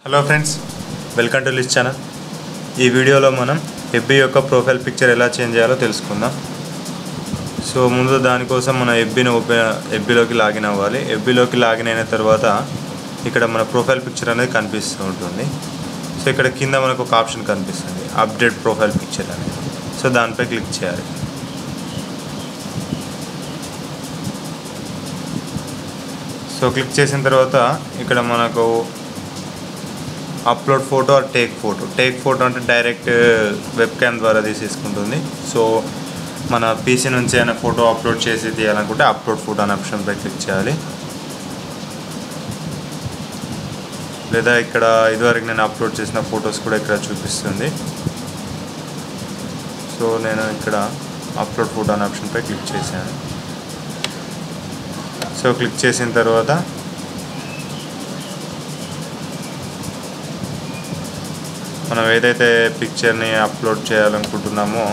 Hello friends, welcome to list channel. ఈ వీడియోలో మనం ఎఫ్బీ యొక్క ప్రొఫైల్ పిక్చర్ ఎలా చేంజ్ చేయాలో తెలుసుకుందాం. సో ముందు దానికోసం మన ఎఫ్బీలోకి లాగిన్ అవ్వాలి. ఎఫ్బీలోకి లాగిన్ అయిన తర్వాత ఇక్కడ మన ప్రొఫైల్ పిక్చర్ అనేది కనిపిస్తూ ఉంటుంది. సో ఇక్కడ కింద మనకు ఒక ఆప్షన్ కనిపిస్తుంది, అప్డేట్ ప్రొఫైల్ పిక్చర్ అనేది. సో దానిపై క్లిక్ చేయాలి. సో క్లిక్ చేసిన తర్వాత ఇక్కడ మనకు upload photo or take photo అంటే డైరెక్ట్ వెబ్ క్యామ్ ద్వారా తీసేసుకుంటుంది. సో మన పీసీ నుంచి అయినా ఫోటో అప్లోడ్ చేసి తీయాలనుకుంటే అప్లోడ్ ఫోటో అనే ఆప్షన్పై క్లిక్ చేయాలి. లేదా ఇక్కడ ఇదివరకు నేను అప్లోడ్ చేసిన ఫొటోస్ కూడా ఇక్కడ చూపిస్తుంది. సో నేను ఇక్కడ అప్లోడ్ ఫోటో అనే ఆప్షన్పై క్లిక్ చేశాను. సో క్లిక్ చేసిన తర్వాత మనం ఏదైతే పిక్చర్ని అప్లోడ్ చేయాలనుకుంటున్నామో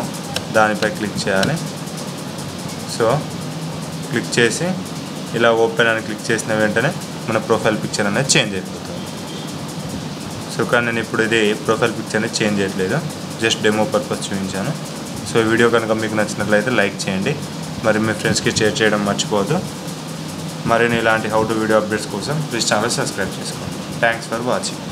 దానిపై క్లిక్ చేయాలి. సో క్లిక్ చేసి ఇలా ఓపెన్ అని క్లిక్ చేసిన వెంటనే మన ప్రొఫైల్ పిక్చర్ అనేది చేంజ్ అయిపోతుంది. సో కానీ నేను ఇప్పుడు ఇది ప్రొఫైల్ పిక్చర్ని చేంజ్ చేయట్లేదు, జస్ట్ డెమో పర్పస్ చూపించాను. సో ఈ వీడియో కనుక మీకు నచ్చినట్లయితే లైక్ చేయండి, మరి మీ ఫ్రెండ్స్కి షేర్ చేయడం మర్చిపోవద్దు. మరిన్ని ఇలాంటి హౌ టు వీడియో అప్డేట్స్ కోసం ప్లీజ్ ఛానల్ సబ్స్క్రైబ్ చేసుకోండి. Thanks for watching.